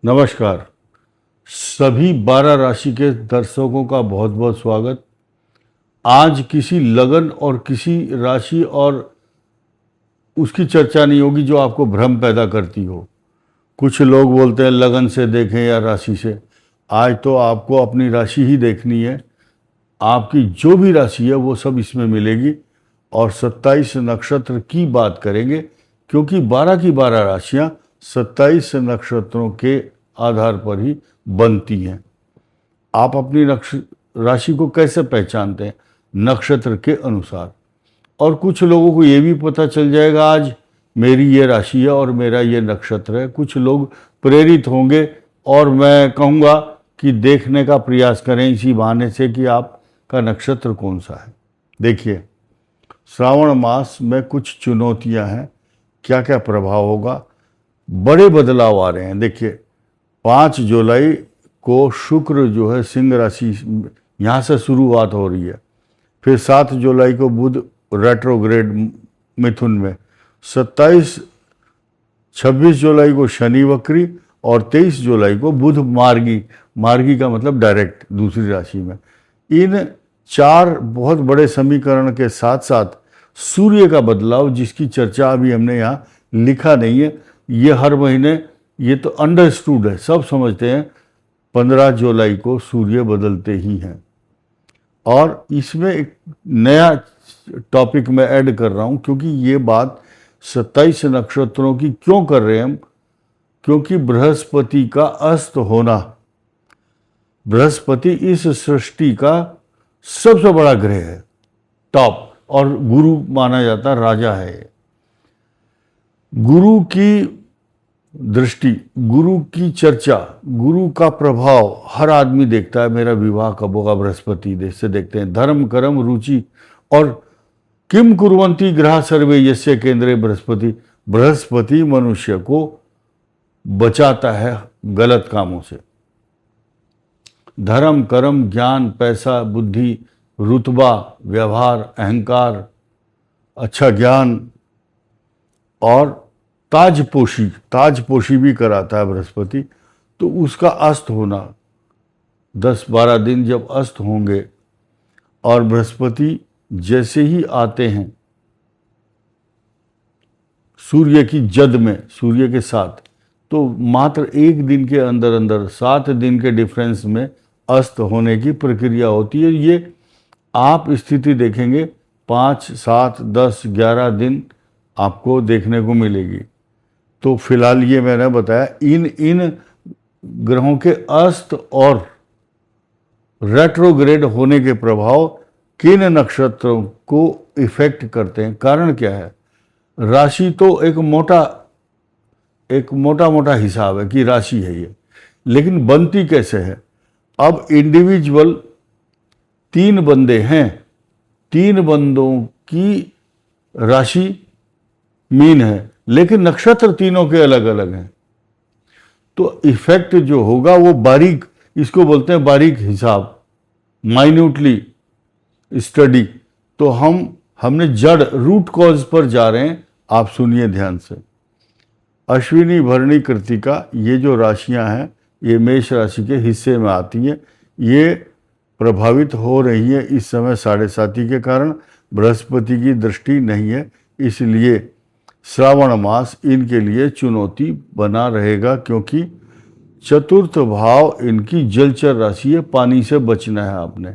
नमस्कार। सभी 12 राशि के दर्शकों का बहुत बहुत स्वागत। आज किसी लगन और किसी राशि और उसकी चर्चा नहीं होगी जो आपको भ्रम पैदा करती हो। कुछ लोग बोलते हैं लगन से देखें या राशि से। आज तो आपको अपनी राशि ही देखनी है। आपकी जो भी राशि है वो सब इसमें मिलेगी और 27 नक्षत्र की बात करेंगे, क्योंकि 12 की 12 राशियां 27 नक्षत्रों के आधार पर ही बनती हैं। आप अपनी राशि को कैसे पहचानते हैं? नक्षत्र के अनुसार। और कुछ लोगों को ये भी पता चल जाएगा आज मेरी ये राशि है और मेरा ये नक्षत्र है। कुछ लोग प्रेरित होंगे और मैं कहूँगा कि देखने का प्रयास करें इसी बहाने से कि आपका नक्षत्र कौन सा है। देखिए, श्रावण मास में कुछ चुनौतियां हैं। क्या क्या प्रभाव होगा? बड़े बदलाव आ रहे हैं। देखिए, 5 जुलाई को शुक्र जो है सिंह राशि यहाँ से शुरुआत हो रही है। फिर 7 जुलाई को बुध रेट्रोग्रेड मिथुन में, 26 जुलाई को शनि वक्री और 23 जुलाई को बुध मार्गी। मार्गी का मतलब डायरेक्ट दूसरी राशि में। इन 4 बहुत बड़े समीकरण के साथ साथ सूर्य का बदलाव, जिसकी चर्चा अभी हमने यहाँ लिखा नहीं है, ये हर महीने, ये तो अंडरस्टूड है, सब समझते हैं 15 जुलाई को सूर्य बदलते ही हैं। और इसमें एक नया टॉपिक मैं ऐड कर रहा हूँ, क्योंकि ये बात 27 नक्षत्रों की क्यों कर रहे हैं हम? क्योंकि बृहस्पति का अस्त होना, बृहस्पति इस सृष्टि का सबसे बड़ा ग्रह है, टॉप, और गुरु माना जाता है, राजा है। गुरु की दृष्टि, गुरु की चर्चा, गुरु का प्रभाव हर आदमी देखता है। मेरा विवाह कब होगा? बृहस्पति देश से देखते हैं। धर्म कर्म रुचि और किम कुर्वन्ति ग्रह सर्वे यस्य केंद्रे बृहस्पति। बृहस्पति मनुष्य को बचाता है गलत कामों से। धर्म कर्म ज्ञान पैसा बुद्धि रुतबा व्यवहार अहंकार अच्छा ज्ञान और ताजपोशी भी कराता है बृहस्पति। तो उसका अस्त होना, 10-12 दिन जब अस्त होंगे और बृहस्पति जैसे ही आते हैं सूर्य की जद में, सूर्य के साथ, तो मात्र 1 दिन के अंदर अंदर 7 दिन के डिफरेंस में अस्त होने की प्रक्रिया होती है। ये आप स्थिति देखेंगे 5, 7, 10, 11 दिन आपको देखने को मिलेगी। तो फिलहाल ये मैंने बताया, इन ग्रहों के अस्त और रेट्रोग्रेड होने के प्रभाव किन नक्षत्रों को इफेक्ट करते हैं। कारण क्या है? राशि तो एक मोटा हिसाब है कि राशि है ये, लेकिन बनती कैसे है? अब इंडिविजुअल 3 बंदे हैं, 3 बंदों की राशि मीन है, लेकिन नक्षत्र तीनों के अलग अलग हैं। तो इफेक्ट जो होगा वो बारीक, इसको बोलते हैं बारीक हिसाब, माइन्यूटली स्टडी। तो हमने जड़ रूट कॉज पर जा रहे हैं। आप सुनिए ध्यान से। अश्विनी भरणी कृतिका, ये जो राशियां हैं ये मेष राशि के हिस्से में आती हैं। ये प्रभावित हो रही है इस समय 7.5 के कारण। बृहस्पति की दृष्टि नहीं है, इसलिए श्रावण मास इनके लिए चुनौती बना रहेगा, क्योंकि चतुर्थ भाव इनकी जलचर राशि है। पानी से बचना है आपने।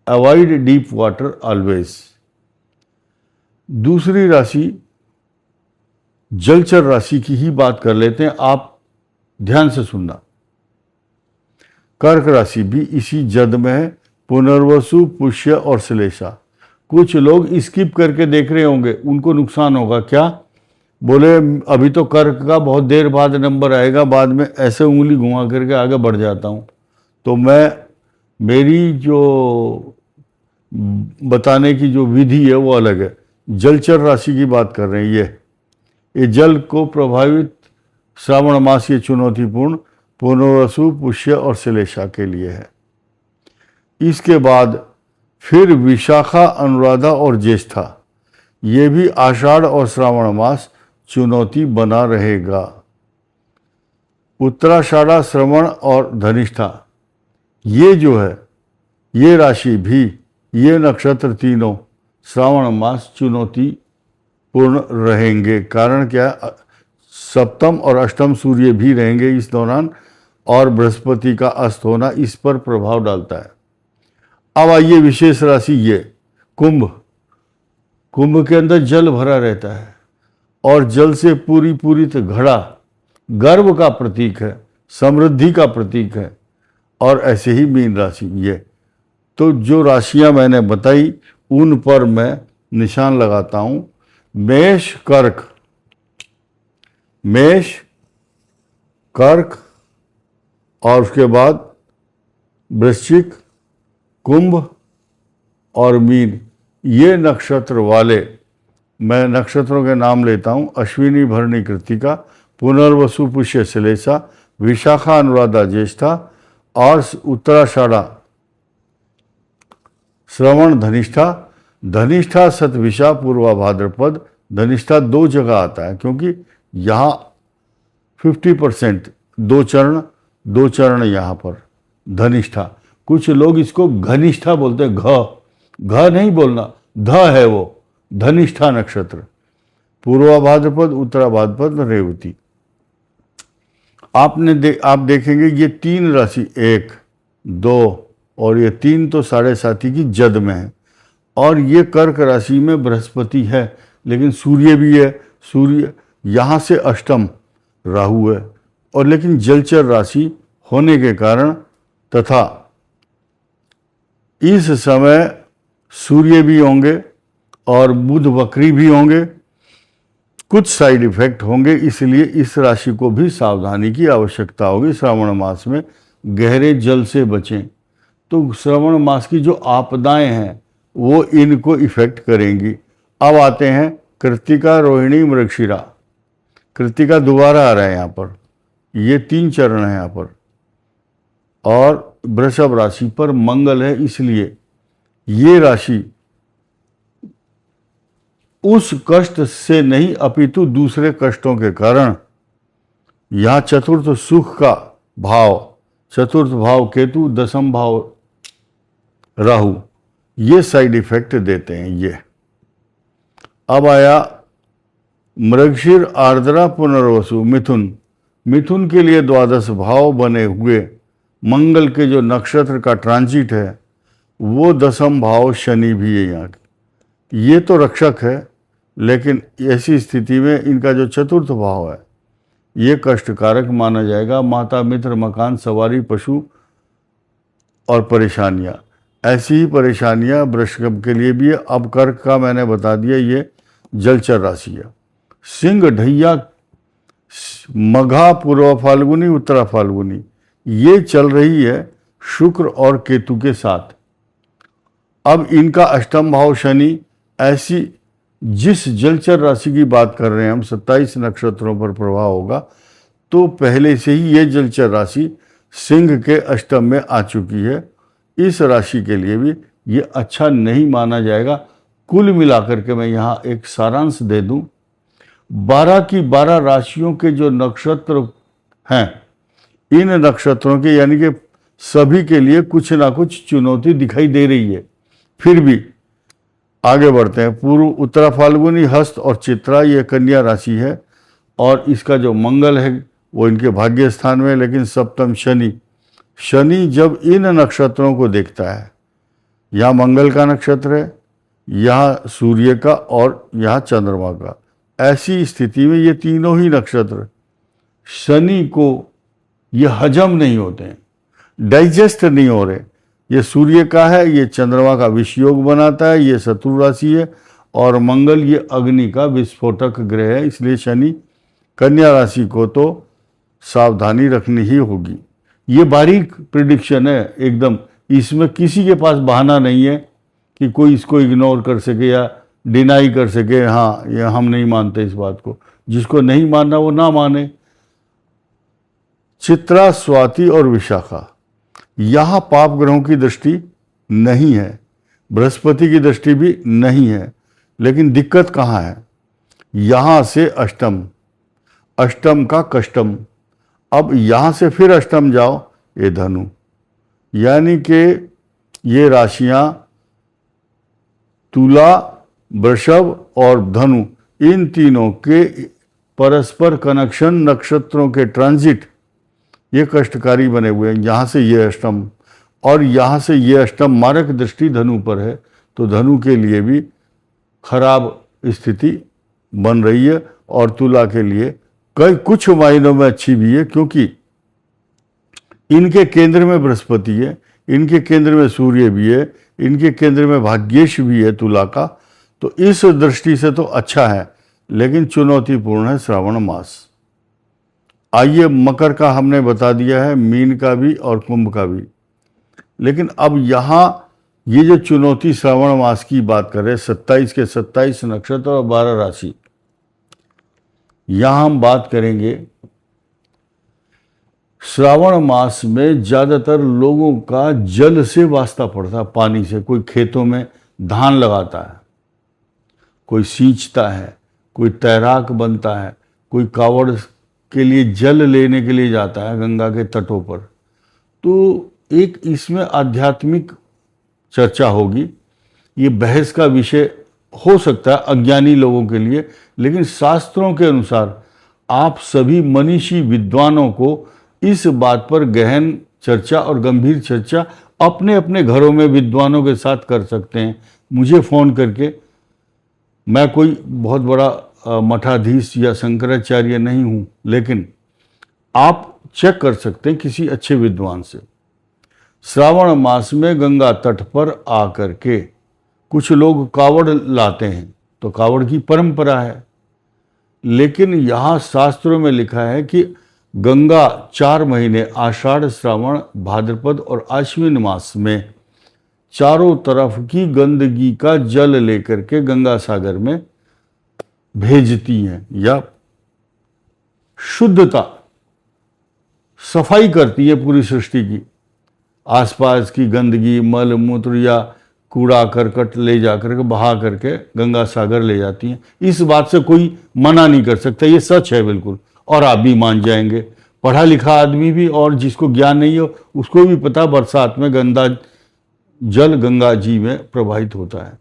Avoid deep water always. दूसरी राशि जलचर राशि की ही बात कर लेते हैं, आप ध्यान से सुनना। कर्क राशि भी इसी जद में है, पुनर्वसु पुष्य और श्लेषा। कुछ लोग स्किप करके देख रहे होंगे, उनको नुकसान होगा। क्या बोले? अभी तो कर्क का बहुत देर बाद नंबर आएगा, बाद में ऐसे उंगली घुमा करके आगे बढ़ जाता हूँ। तो मेरी जो बताने की जो विधि है वो अलग है। जलचर राशि की बात कर रहे हैं। ये जल को प्रभावित श्रावण मास ये चुनौतीपूर्ण पुनर्वसु पुष्य और श्लेषा के लिए है। इसके बाद फिर विशाखा अनुराधा और ज्येष्ठा, ये भी आषाढ़ और श्रावण मास चुनौती बना रहेगा। उत्तराषाढ़ा, श्रवण और धनिष्ठा, ये जो है ये राशि भी, ये नक्षत्र तीनों श्रावण मास चुनौती पूर्ण रहेंगे। कारण क्या, सप्तम और अष्टम सूर्य भी रहेंगे इस दौरान, और बृहस्पति का अस्त होना इस पर प्रभाव डालता है। अब आइए विशेष राशि ये कुंभ। कुंभ के अंदर जल भरा रहता है और जल से पूरी पूरी घड़ा गर्व का प्रतीक है, समृद्धि का प्रतीक है। और ऐसे ही मीन राशि ये, तो जो राशियां मैंने बताई उन पर मैं निशान लगाता हूं। मेष, कर्क, मेष, कर्क और उसके बाद वृश्चिक, कुंभ और मीन, ये नक्षत्र वाले, मैं नक्षत्रों के नाम लेता हूं। अश्विनी, भरणी, कृत्तिका, पुनर्वसु, पुष्य, श्लेषा, विशाखा, अनुराधा, ज्येष्ठा और उत्तराषाढ़ा, श्रवण, धनिष्ठा। धनिष्ठा शतभिषा, पूर्वा, भाद्रपद। धनिष्ठा दो जगह आता है क्योंकि यहाँ 50% दो चरण यहाँ पर धनिष्ठा। कुछ लोग इसको घनिष्ठा बोलते हैं, घ नहीं बोलना, ध है वो, धनिष्ठा नक्षत्र। पूर्वा भाद्रपद, उत्तरा भाद्रपद, रेवती। आप देखेंगे ये तीन राशि, 1, 2 और ये 3 तो 7.5 की जद में है। और ये कर्क राशि में बृहस्पति है, लेकिन सूर्य भी है। सूर्य यहाँ से अष्टम राहु है, और लेकिन जलचर राशि होने के कारण तथा इस समय सूर्य भी होंगे और बुध वक्री भी होंगे, कुछ साइड इफेक्ट होंगे, इसलिए इस राशि को भी सावधानी की आवश्यकता होगी। श्रावण मास में गहरे जल से बचें। तो श्रावण मास की जो आपदाएं हैं वो इनको इफेक्ट करेंगी। अब आते हैं कृत्तिका, रोहिणी, मृगशिरा। कृत्तिका दोबारा आ रहा है यहाँ पर, ये 3 चरण हैं यहाँ पर, और वृषभ राशि पर मंगल है, इसलिए ये राशि उस कष्ट से नहीं अपितु दूसरे कष्टों के कारण, यहाँ चतुर्थ सुख का भाव, चतुर्थ भाव केतु, दशम भाव राहु, ये साइड इफेक्ट देते हैं ये। अब आया मृगशीर, आर्द्रा, पुनर्वसु, मिथुन। मिथुन के लिए द्वादश भाव बने हुए मंगल के जो नक्षत्र का ट्रांजिट है वो दशम भाव शनि भी है यहाँ। ये तो रक्षक है, लेकिन ऐसी स्थिति में इनका जो चतुर्थ भाव है ये कष्टकारक माना जाएगा। माता, मित्र, मकान, सवारी, पशु और परेशानियाँ, ऐसी ही परेशानियाँ वृषभ के लिए भी है। अब कर्क का मैंने बता दिया, ये जलचर राशि है। सिंह, ढैया, मघा, पूर्व फाल्गुनी, उत्तरा फाल्गुनी, ये चल रही है शुक्र और केतु के साथ। अब इनका अष्टम भाव शनि, ऐसी जिस जलचर राशि की बात कर रहे हैं हम, 27 नक्षत्रों पर प्रभाव होगा, तो पहले से ही ये जलचर राशि सिंह के अष्टम में आ चुकी है। इस राशि के लिए भी ये अच्छा नहीं माना जाएगा। कुल मिलाकर के मैं यहाँ एक सारांश दे दूं, 12 की 12 राशियों के जो नक्षत्र हैं, इन नक्षत्रों के यानी कि सभी के लिए कुछ ना कुछ चुनौती दिखाई दे रही है। फिर भी आगे बढ़ते हैं। पूर्व, उत्तरा फाल्गुनी, हस्त और चित्रा, ये कन्या राशि है, और इसका जो मंगल है वो इनके भाग्य स्थान में, लेकिन सप्तम शनि, शनि जब इन नक्षत्रों को देखता है, यहाँ मंगल का नक्षत्र है, यहाँ सूर्य का और यहाँ चंद्रमा का, ऐसी स्थिति में ये तीनों ही नक्षत्र शनि को ये हजम नहीं होते हैं, डाइजेस्ट नहीं हो रहे। ये सूर्य का है, ये चंद्रमा का विषयोग बनाता है, ये शत्रु राशि है, और मंगल ये अग्नि का विस्फोटक ग्रह है, इसलिए शनि कन्या राशि को तो सावधानी रखनी ही होगी। ये बारीक प्रिडिक्शन है एकदम, इसमें किसी के पास बहाना नहीं है कि कोई इसको इग्नोर कर सके या डिनाई कर सके, हाँ ये हम नहीं मानते इस बात को। जिसको नहीं मानना वो ना माने। चित्रा, स्वाति और विशाखा, यहाँ पाप ग्रहों की दृष्टि नहीं है, बृहस्पति की दृष्टि भी नहीं है, लेकिन दिक्कत कहाँ है, यहाँ से अष्टम, अष्टम का कष्टम, अब यहां से फिर अष्टम जाओ, ये धनु, यानी कि ये राशियां तुला, वृषभ और धनु, इन तीनों के परस्पर कनेक्शन, नक्षत्रों के ट्रांजिट, ये कष्टकारी बने हुए हैं। यहाँ से ये अष्टम और यहाँ से ये अष्टम मारक दृष्टि धनु पर है, तो धनु के लिए भी खराब स्थिति बन रही है और तुला के लिए कुछ मायनों में अच्छी भी है, क्योंकि इनके केंद्र में बृहस्पति है, इनके केंद्र में सूर्य भी है, इनके केंद्र में भाग्येश भी है तुला का, तो इस दृष्टि से तो अच्छा है, लेकिन चुनौतीपूर्ण है श्रावण मास। आइए, मकर का हमने बता दिया है, मीन का भी और कुंभ का भी, लेकिन अब यहाँ ये जो चुनौती श्रावण मास की बात कर रहे हैं, 27 के 27 नक्षत्र और 12 राशि, यहाँ हम बात करेंगे श्रावण मास में ज़्यादातर लोगों का जल से वास्ता पड़ता है, पानी से। कोई खेतों में धान लगाता है, कोई सींचता है, कोई तैराक बनता है, कोई कावड़ के लिए जल लेने के लिए जाता है गंगा के तटों पर। तो एक इसमें आध्यात्मिक चर्चा होगी, ये बहस का विषय हो सकता है अज्ञानी लोगों के लिए, लेकिन शास्त्रों के अनुसार आप सभी मनीषी विद्वानों को इस बात पर गहन चर्चा और गंभीर चर्चा अपने अपने घरों में विद्वानों के साथ कर सकते हैं। मुझे फ़ोन करके, मैं कोई बहुत बड़ा मठाधीश या शंकराचार्य नहीं हूँ, लेकिन आप चेक कर सकते हैं किसी अच्छे विद्वान से। श्रावण मास में गंगा तट पर आकर के कुछ लोग कावड़ लाते हैं, तो कावड़ की परंपरा है, लेकिन यहाँ शास्त्रों में लिखा है कि गंगा 4 महीने आषाढ़, श्रावण, भाद्रपद और आश्विन मास में चारों तरफ की गंदगी का जल लेकर के गंगा सागर में भेजती हैं, या शुद्धता, सफाई करती है पूरी सृष्टि की। आसपास की गंदगी, मल मूत्र या कूड़ा करकट ले जाकर के बहा करके गंगा सागर ले जाती हैं। इस बात से कोई मना नहीं कर सकता, ये सच है बिल्कुल, और आप भी मान जाएंगे। पढ़ा लिखा आदमी भी और जिसको ज्ञान नहीं हो उसको भी पता, बरसात में गंदा जल गंगा जी में प्रवाहित होता है।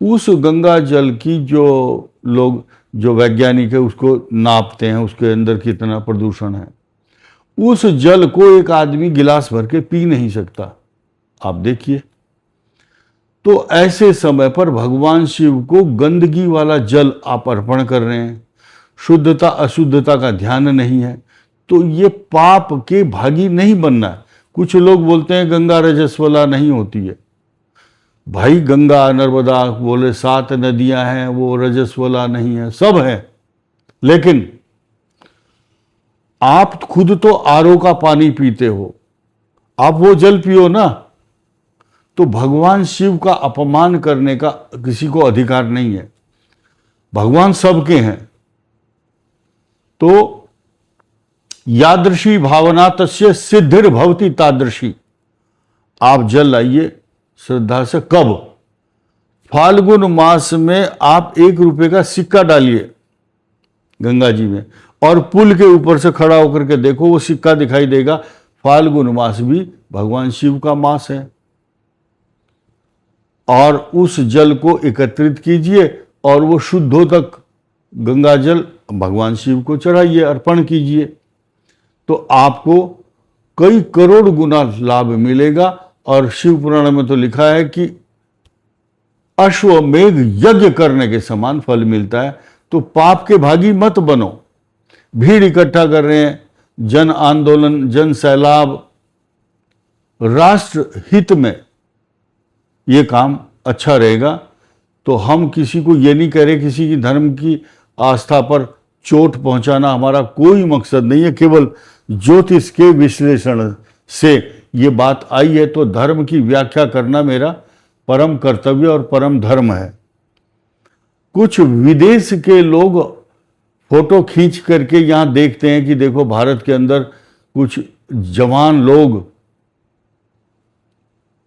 उस गंगा जल की जो लोग, जो वैज्ञानिक है, उसको नापते हैं उसके अंदर कितना प्रदूषण है। उस जल को एक आदमी गिलास भर के पी नहीं सकता, आप देखिए। तो ऐसे समय पर भगवान शिव को गंदगी वाला जल आप अर्पण कर रहे हैं, शुद्धता अशुद्धता का ध्यान नहीं है, तो ये पाप के भागी नहीं बनना है। कुछ लोग बोलते हैं गंगा रजस्वला नहीं होती है। भाई, गंगा नर्मदा बोले 7 नदियां हैं, वो रजस्वला नहीं है, सब है, लेकिन आप खुद तो आरओ का पानी पीते हो, आप वो जल पियो ना। तो भगवान शिव का अपमान करने का किसी को अधिकार नहीं है। भगवान सबके हैं। तो यादृशी भावना तस्य सिद्धिर भवति तादृशी। आप जल लाइए श्रद्धा से। कब? फाल्गुन मास में आप 1 रुपए का सिक्का डालिए गंगा जी में, और पुल के ऊपर से खड़ा होकर के देखो, वो सिक्का दिखाई देगा। फाल्गुन मास भी भगवान शिव का मास है। और उस जल को एकत्रित कीजिए और वो शुद्धों तक गंगा जल भगवान शिव को चढ़ाइए, अर्पण कीजिए, तो आपको कई करोड़ गुना लाभ मिलेगा। और शिव पुराण में तो लिखा है कि अश्वमेघ यज्ञ करने के समान फल मिलता है। तो पाप के भागी मत बनो। भीड़ इकट्ठा कर रहे हैं, जन आंदोलन, जन सैलाब, राष्ट्र हित में ये काम अच्छा रहेगा। तो हम किसी को ये नहीं कह रहे, किसी की धर्म की आस्था पर चोट पहुंचाना हमारा कोई मकसद नहीं है। केवल ज्योतिष के विश्लेषण से ये बात आई है, तो धर्म की व्याख्या करना मेरा परम कर्तव्य और परम धर्म है। कुछ विदेश के लोग फोटो खींच करके यहाँ देखते हैं कि देखो भारत के अंदर कुछ जवान लोग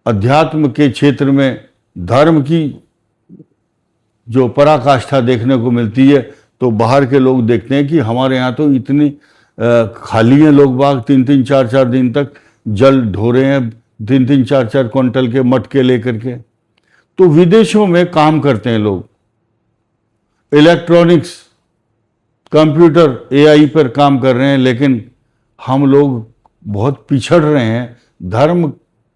अध्यात्म के क्षेत्र में धर्म की जो पराकाष्ठा देखने को मिलती है, तो बाहर के लोग देखते हैं कि हमारे यहाँ तो इतनी खाली हैं लोग बाग, 3-3 4-4 दिन तक जल ढो रहे हैं 3-3 4-4 क्विंटल के मटके लेकर के। तो विदेशों में काम करते हैं लोग, इलेक्ट्रॉनिक्स, कंप्यूटर, एआई पर काम कर रहे हैं, लेकिन हम लोग बहुत पिछड़ रहे हैं। धर्म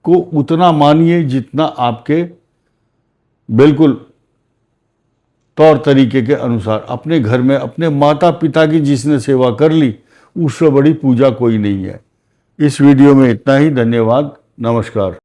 को उतना मानिए जितना आपके बिल्कुल तौर तरीके के अनुसार। अपने घर में अपने माता पिता की जिसने सेवा कर ली, उससे बड़ी पूजा कोई नहीं है। इस वीडियो में इतना ही। धन्यवाद, नमस्कार।